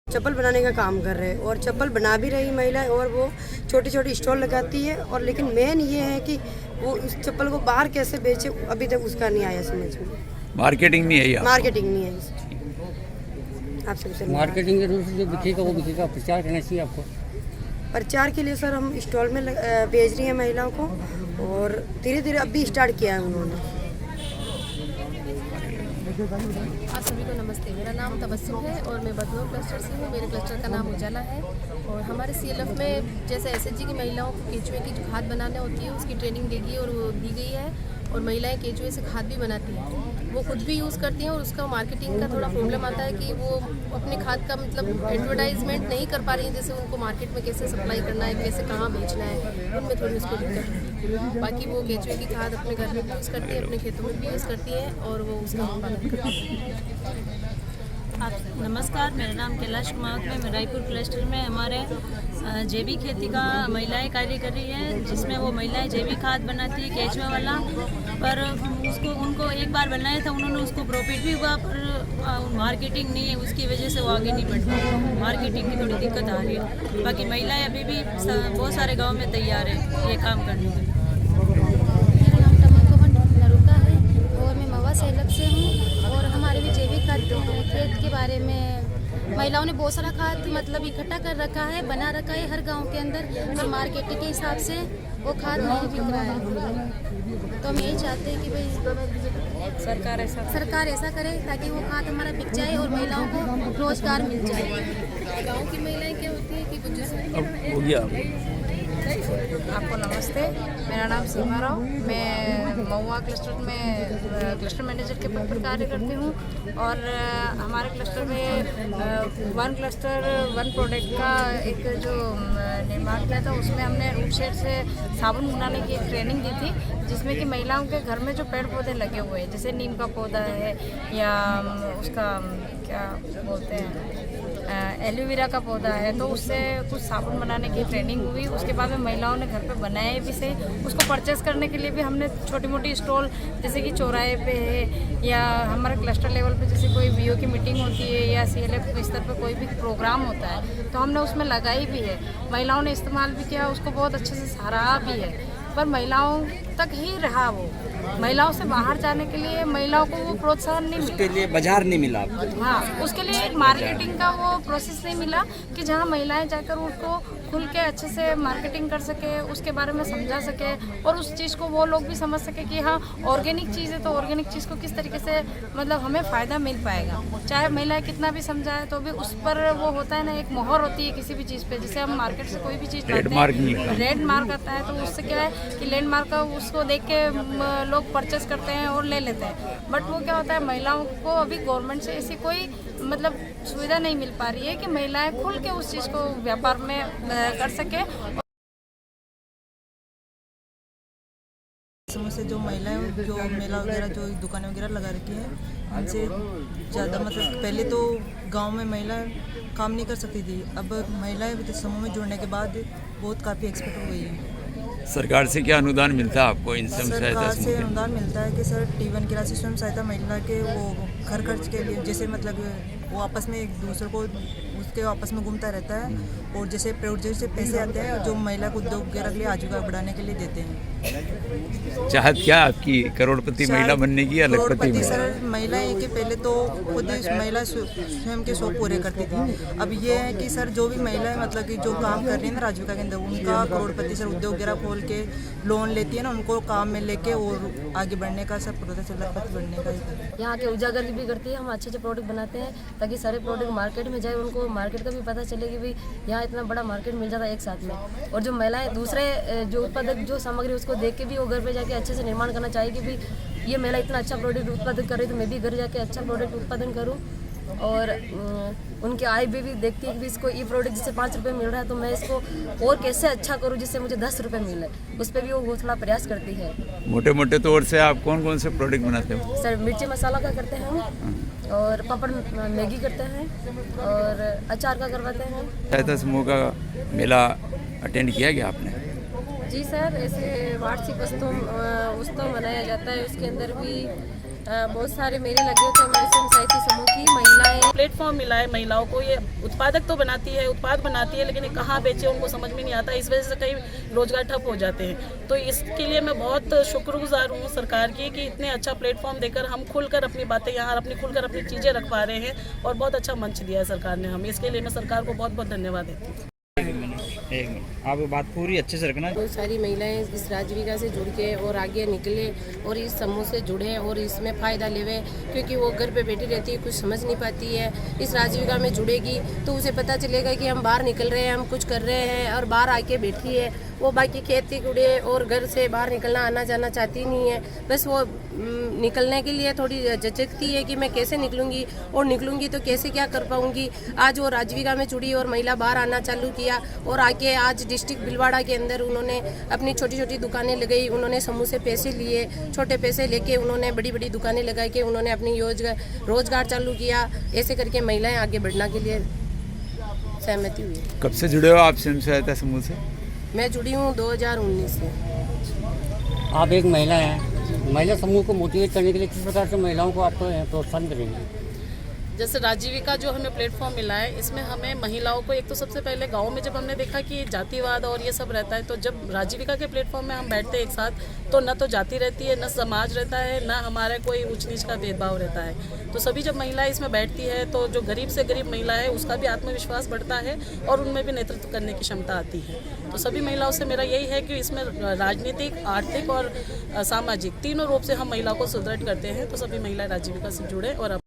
चप्पल बनाने का काम कर रहे हैं और चप्पल बना भी रही महिला, और वो छोटी छोटी स्टॉल लगाती है। और लेकिन मेन ये है कि वो उस चप्पल को बाहर कैसे बेचे, अभी तक उसका नहीं आया समझ में। मार्केटिंग नहीं है यहाँ, मार्केटिंग नहीं है इसकी। आपसे कुछ मार्केटिंग के रूप से जो बिकेगा वो बिकेगा, प्रचार करना चाहिए आपको। प्रचार के लिए सर हम स्टॉल में भेज रही हैं महिलाओं को, और धीरे धीरे अभी स्टार्ट किया है उन्होंने। आप सभी को नमस्ते। मेरा नाम तबस्सुम है और मैं बदनौर क्लस्टर से हूँ। मेरे क्लस्टर का नाम उजाला है। और हमारे CLF में जैसे एसएचजी की महिलाओं को केचुए की जो खाद बनाने होती है उसकी ट्रेनिंग देगी और वो दी गई है। और महिलाएं केचुए से खाद भी बनाती हैं, वो खुद भी यूज़ करती हैं। और उसका मार्केटिंग का थोड़ा प्रॉब्लम आता है कि वो अपने खाद का मतलब एडवर्टाइजमेंट नहीं कर पा रही हैं। जैसे उनको मार्केट में कैसे सप्लाई करना है, कैसे कहाँ बेचना है, उनमें थोड़ी उसको दिक्कत होती है। बाकी वो केचुए की खाद अपने घर में भी यूज़ करती है, अपने खेतों में भी यूज़ करती है और वो उसका उत्पादन करती है। आप नमस्कार, मेरा नाम कैलाश कुमार है। मैं रायपुर क्लस्टर में हमारे जैविक खेती का महिलाएं कार्य कर रही है, जिसमें वो महिलाएं जैविक खाद बनाती है केचुआ वाला। पर उसको उनको एक बार बनाया था, उन्होंने उसको प्रॉफिट भी हुआ, पर मार्केटिंग नहीं है, उसकी वजह से वो आगे नहीं बढ़ पाई। मार्केटिंग की थोड़ी दिक्कत आ रही है। बाकी महिलाएं अभी भी बहुत सारे गाँव में तैयार है ये काम करने के लिए। मेरा नाम टमकवन नरुका है और मैं मवा सेलक से हूँ। और हमारे भी जैविक खाद खेत के बारे में महिलाओं ने बहुत सारा खाद मतलब इकट्ठा कर रखा है, बना रखा है हर गांव के अंदर, पर मार्केटिंग के हिसाब से वो खाद नहीं बिक रहा है। तो हम यही चाहते हैं कि भाई सरकार ऐसा करे ताकि वो खाद हमारा बिक जाए और महिलाओं को रोजगार मिल जाए। गाँव की महिलाएं क्या होती है कि वो जिसमें हो गया। आपको नमस्ते, मेरा नाम सीमा राव। मैं महुआ क्लस्टर में क्लस्टर मैनेजर के पद पर कार्य करती हूँ। और हमारे क्लस्टर में वन क्लस्टर वन प्रोडक्ट का एक जो निर्माण किया था, उसमें हमने रूट शेड से साबुन बनाने की एक ट्रेनिंग दी थी, जिसमें कि महिलाओं के घर में जो पेड़ पौधे लगे हुए हैं, जैसे नीम का पौधा है या उसका क्या बोलते हैं एलोवेरा का पौधा है, तो उससे कुछ साबुन बनाने की ट्रेनिंग हुई। उसके बाद में महिलाओं ने घर पे बनाए भी से, उसको परचेस करने के लिए भी हमने छोटी मोटी स्टॉल जैसे कि चौराहे पे है या हमारे क्लस्टर लेवल पे जैसे कोई VO की मीटिंग होती है या CLF स्तर पर कोई भी प्रोग्राम होता है तो हमने उसमें लगाई भी है। महिलाओं ने इस्तेमाल भी किया, उसको बहुत अच्छे से सराहा भी है। पर महिलाओं तक ही रहा वो, महिलाओं से बाहर जाने के लिए महिलाओं को वो प्रोत्साहन नहीं मिला, उसके लिए बाजार नहीं मिला। हाँ, उसके लिए एक मार्केटिंग का वो प्रोसेस नहीं मिला कि जहाँ महिलाएं जाकर उसको खुल के अच्छे से मार्केटिंग कर सके, उसके बारे में समझा सके और उस चीज़ को वो लोग भी समझ सके कि हाँ ऑर्गेनिक चीज़ है तो ऑर्गेनिक चीज़ को किस तरीके से मतलब हमें फ़ायदा मिल पाएगा। चाहे महिलाएं कितना भी समझाए तो भी उस पर वो होता है ना, एक मोहर होती है किसी भी चीज़ पे। जैसे हम मार्केट से कोई भी चीज़ लाते हैं, रेड मार्क आता है, तो उससे क्या है कि लैंड मार्क का उसको देख के लोग परचेस करते हैं और ले लेते हैं। बट वो क्या होता है, महिलाओं को अभी गवर्नमेंट से ऐसी कोई मतलब सुविधा नहीं मिल पा रही है कि महिलाएं खुल के उस चीज़ को व्यापार में कर सके। समय से जो महिलाएं जो मेला वगैरह जो दुकानें वगैरह लगा रखी हैं, उनसे ज़्यादा मतलब पहले तो गांव में महिलाएं काम नहीं कर सकती थी, अब महिलाएं समूह में जुड़ने के बाद बहुत काफ़ी एक्सपर्ट हो गई है। सरकार से क्या अनुदान मिलता है आपको इन सरकार से अनुदान मिलता है कि सर T1 की राशि स्वयं सहायता महिला के वो घर खर्च के लिए, जैसे मतलब वो आपस में एक दूसरे को उसके आपस में घूमता रहता है। और जैसे प्रोजेक्ट से पैसे आते हैं जो महिला को उद्योग वगैरह के लिए आजीविका बढ़ाने के लिए देते हैं। चाहत क्या आपकी, करोड़पति महिला बनने की या लखपति? सर महिलाएं कि पहले तो खुद महिला स्वयं के शौक पूरे करती थी। अब ये है कि सर जो भी महिलाएं मतलब कि जो काम कर रही है ना आजीविका के अंदर, उनका करोड़पति सर उद्योग वगैरह खोल के लोन लेती है ना, उनको काम में लेके और आगे बढ़ने का सब प्रोसेस लखपति बनने का। यहाँ के उजागर भी करती है, हम अच्छे अच्छे प्रोडक्ट बनाते हैं ताकि सारे प्रोडक्ट मार्केट में जाए, उनको मार्केट का भी पता चले कि भाई यहाँ इतना बड़ा मार्केट मिल जाता है एक साथ में। और जो महिलाएं दूसरे जो उत्पादक जो सामग्री उसको देख के भी वो घर पे जाके अच्छे से निर्माण करना चाहिए कि भाई ये महिला इतना अच्छा प्रोडक्ट उत्पादन कर रही है तो मैं भी घर जाके अच्छा प्रोडक्ट उत्पादन करूँ। और उनके आय भी देखती है कि इसको ये प्रोडक्ट जिससे 5 रुपये मिल रहा है तो मैं इसको और कैसे अच्छा करूँ जिससे मुझे 10 रुपये मिले, उस पर भी वो थोड़ा प्रयास करती है। मोटे मोटे तौर से आप कौन कौन से प्रोडक्ट बनाते हो? सर मिर्ची मसाला का करते हैं हम, और पापड़ मैगी करते हैं, और अचार का करवाते हैं। सहायता समूह का मेला अटेंड किया गया आपने? जी सर, ऐसे वार्षिक उत्सव मनाया जाता है, उसके अंदर भी बहुत सारे मेले लगे होते हैं हमारे स्वयं सहायता समूह की महिलाएं। प्लेटफॉर्म मिला है महिलाओं को, ये उत्पादक तो बनाती है, उत्पाद बनाती है, लेकिन ये कहाँ बेचे उनको समझ में नहीं आता। इस वजह से कई रोजगार ठप हो जाते हैं। तो इसके लिए मैं बहुत शुक्रगुजार हूँ सरकार की कि इतने अच्छा प्लेटफॉर्म देकर हम खुलकर अपनी बातें यहाँ खुलकर अपनी चीज़ें रख पा रहे हैं और बहुत अच्छा मंच दिया है सरकार ने हमें। इसके लिए मैं सरकार को बहुत बहुत धन्यवाद देती हूँ। एक मिनट आप बात पूरी अच्छे से रखना। बहुत सारी महिलाएं इस राजविका से जुड़ के और आगे निकले और इस समूह से जुड़े और इसमें फ़ायदा लेवे, क्योंकि वो घर पे बैठी रहती है, कुछ समझ नहीं पाती है। इस राजविका में जुड़ेगी तो उसे पता चलेगा कि हम बाहर निकल रहे हैं, हम कुछ कर रहे हैं, और बाहर आके बैठी है वो बाकी खेती कुड़े और घर से बाहर निकलना आना जाना चाहती नहीं है। बस वो निकलने के लिए थोड़ी झिझकती है कि मैं कैसे निकलूंगी और निकलूंगी तो कैसे क्या कर पाऊंगी। आज वो राजविका में जुड़ी और महिला बाहर आना चालू किया और आके आज डिस्ट्रिक्ट भीलवाड़ा के अंदर उन्होंने अपनी छोटी छोटी दुकानें लगाई। उन्होंने समूह से पैसे लिए, छोटे पैसे लेके उन्होंने बड़ी बड़ी दुकानें लगा के उन्होंने अपनी रोजगार चालू किया। ऐसे करके महिलाएं आगे बढ़ने के लिए सहमति हुई। कब से जुड़े हो आप स्वयं सहायता समूह से? मैं जुड़ी हूँ 2019 से। आप एक महिला हैं, महिला समूह को मोटिवेट करने के लिए किस प्रकार से महिलाओं को आप प्रोत्साहन करेंगे? जैसे राजीविका जो हमें प्लेटफॉर्म मिला है, इसमें हमें महिलाओं को एक तो सबसे पहले गांव में जब हमने देखा कि जातिवाद और ये सब रहता है, तो जब राजीविका के प्लेटफॉर्म में हम बैठते हैं एक साथ, तो न तो जाति रहती है, न समाज रहता है, न हमारे कोई ऊंच नीच का भेदभाव रहता है। तो सभी जब महिलाएं इसमें बैठती है तो जो गरीब से गरीब महिला है उसका भी आत्मविश्वास बढ़ता है और उनमें भी नेतृत्व करने की क्षमता आती है। तो सभी महिलाओं से मेरा यही है कि इसमें राजनीतिक, आर्थिक और सामाजिक तीनों रूप से हम महिलाओं को सुदृढ़ करते हैं। तो सभी महिलाएं राजीविका से जुड़े और